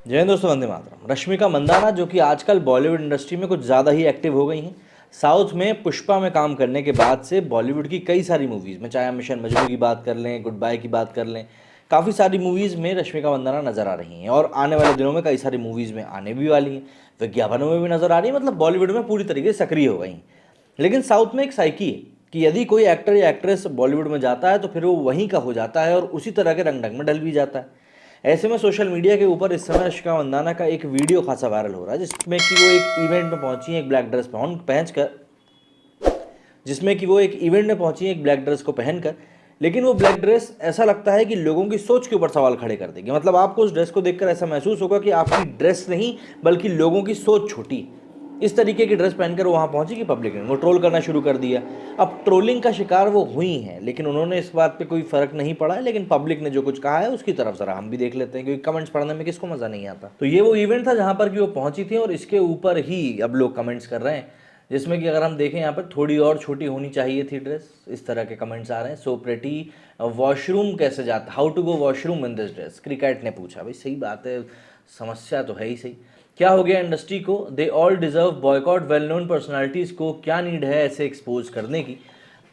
जय हिंद दोस्तों, वंदे मातरम। रश्मिका मंदाना जो कि आजकल बॉलीवुड इंडस्ट्री में कुछ ज़्यादा ही एक्टिव हो गई हैं। साउथ में पुष्पा में काम करने के बाद से बॉलीवुड की कई सारी मूवीज़ में, चाहे हम मिशन मजनू की बात कर लें, गुड बाय की बात कर लें, काफ़ी सारी मूवीज़ में रश्मिका मंदाना नज़र आ रही हैं और आने वाले दिनों में कई सारी मूवीज़ में आने भी वाली हैं, विज्ञापनों में भी नज़र आ रही है। मतलब बॉलीवुड में पूरी तरीके से सक्रिय हो गई हैं। लेकिन साउथ में एक साइकी है कि यदि कोई एक्टर या एक्ट्रेस बॉलीवुड में जाता है तो फिर वो वहीं का हो जाता है और उसी तरह के रंग ढंग में ढल भी जाता है। ऐसे में सोशल मीडिया के ऊपर इस समय रश्मिका मंदाना का एक वीडियो खासा वायरल हो रहा है, जिसमें कि वो एक इवेंट में पहुंची है एक ब्लैक ड्रेस पहन कर जिसमें कि वो एक इवेंट में पहुंची है एक ब्लैक ड्रेस को पहनकर। लेकिन वो ब्लैक ड्रेस ऐसा लगता है कि लोगों की सोच के ऊपर सवाल खड़े कर देगी। मतलब आपको उस ड्रेस को देखकर ऐसा महसूस होगा कि आपकी ड्रेस नहीं बल्कि लोगों की सोच छोटी। इस तरीके की ड्रेस पहनकर वहाँ पहुंची कि पब्लिक ने वो ट्रोल करना शुरू कर दिया। अब ट्रोलिंग का शिकार वो हुई हैं, लेकिन उन्होंने इस बात पे कोई फ़र्क नहीं पड़ा है। लेकिन पब्लिक ने जो कुछ कहा है उसकी तरफ ज़रा हम भी देख लेते हैं, क्योंकि कमेंट्स पढ़ने में किसको मज़ा नहीं आता। तो ये वो इवेंट था जहाँ पर कि वो पहुंची थी और इसके ऊपर ही अब लोग कमेंट्स कर रहे हैं, जिसमें कि अगर हम देखें यहाँ पर थोड़ी और छोटी होनी चाहिए थी ड्रेस, इस तरह के कमेंट्स आ रहे हैं। सो प्रेटी, वॉशरूम कैसे जाता, how to go washroom in this dress, cricket ने पूछा। भाई सही बात है, समस्या तो है ही सही। क्या हो गया इंडस्ट्री को, they all deserve boycott well known personalities को, क्या नीड है ऐसे एक्सपोज करने की।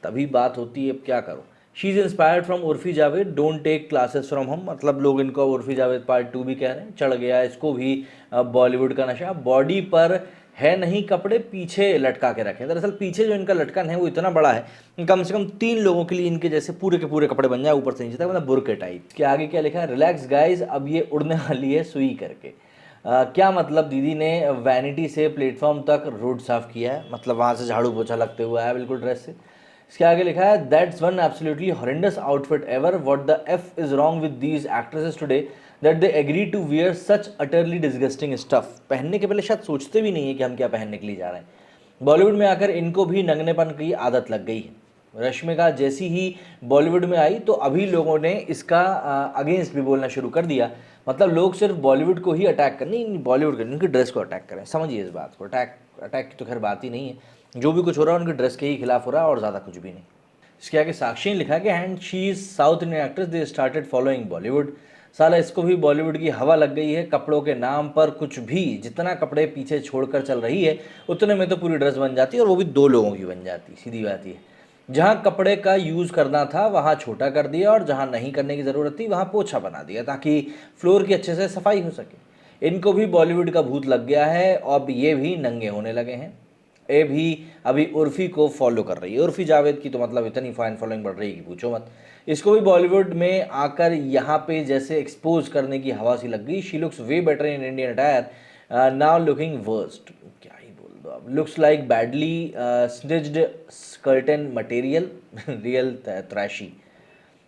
तभी बात होती है, अब क्या करो। She is inspired from Urfi Javed, don't take classes from हम। मतलब लोग इनको उर्फी जावेद पार्ट 2 भी कह रहे हैं। चढ़ गया इसको भी बॉलीवुड का नशा, बॉडी पर है नहीं कपड़े पीछे लटका के रखें। दरअसल पीछे जो इनका लटकन है वो इतना बड़ा है कि कम से कम 3 लोगों के लिए इनके जैसे पूरे के पूरे कपड़े बन जाए ऊपर से नीचे तक, मतलब बुरके टाइप के। आगे क्या लिखा है, रिलैक्स गाइज, अब ये उड़ने वाली है सुई करके। क्या मतलब, दीदी ने वैनिटी से प्लेटफॉर्म तक रोड साफ किया है, मतलब वहाँ से झाड़ू पोछा लगते हुए आया बिल्कुल ड्रेस से। इसके आगे लिखा है, that's one absolutely horrendous outfit ever, what the F is wrong with these actresses today that they agree to wear such utterly disgusting stuff. पहनने के पहले शायद सोचते भी नहीं है कि हम क्या पहनने के लिए जा रहे हैं। बॉलीवुड में आकर इनको भी नंगनेपन की आदत लग गई है। रश्मिका जैसी ही बॉलीवुड में आई तो अभी लोगों ने इसका अगेंस्ट भी बोलना शुरू कर दिया। मतलब लोग सिर्फ बॉलीवुड को ही अटैक करें, नहीं बॉलीवुड के, उनकी ड्रेस को अटैक करें। समझिए इस बात को, अटैक अटैक की तो खैर बात ही नहीं है। जो भी कुछ हो रहा है उनकी ड्रेस के ही खिलाफ हो रहा है और ज़्यादा कुछ भी नहीं। इसके आगे साक्षी ने लिखा कि and she is south Indian actress, they started following Bollywood. साला इसको भी बॉलीवुड की हवा लग गई है। कपड़ों के नाम पर कुछ भी, जितना कपड़े पीछे छोड़कर चल रही है उतने में तो पूरी ड्रेस बन जाती है, और वो भी 2 लोगों की बन जाती। सीधी बात ये, जहाँ कपड़े का यूज़ करना था वहाँ छोटा कर दिया और जहाँ नहीं करने की ज़रूरत थी वहाँ पोछा बना दिया, ताकि फ्लोर की अच्छे से सफाई हो सके। इनको भी बॉलीवुड का भूत लग गया है और अब ये भी नंगे होने लगे हैं। ये भी अभी उर्फी को फॉलो कर रही है। उर्फी जावेद की तो मतलब इतनी फैन फॉलोइंग बढ़ रही है कि पूछो मत। इसको भी बॉलीवुड में आकर यहाँ पे जैसे एक्सपोज करने की हवा सी लग गई। She looks way better in Indian attire, now looking worst. क्या ही बोल दो अब, looks like badly stitched curtain material, real trashy.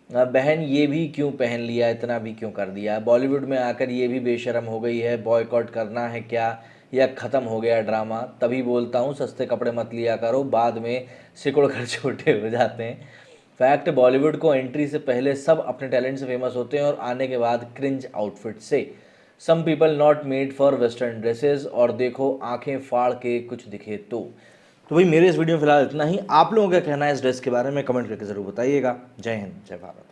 बहन ये भी क्यों पहन लिया, इतना भी क्यों कर दिया। बॉलीवुड में आकर ये भी बेशरम हो गई है। बॉयकॉट करना है क्या, या ख़त्म हो गया ड्रामा। तभी बोलता हूँ सस्ते कपड़े मत लिया करो, बाद में सिकुड़ कर छोटे हो जाते हैं। फैक्ट, बॉलीवुड को एंट्री से पहले सब अपने टैलेंट से फेमस होते हैं और आने के बाद क्रिंज आउटफिट से। Some people not made for western dresses, और देखो आंखें फाड़ के कुछ दिखे तो भाई मेरे इस वीडियो में फिलहाल इतना ही। आप लोगों का कहना है इस ड्रेस के बारे में कमेंट करके ज़रूर बताइएगा। जय हिंद, जय भारत।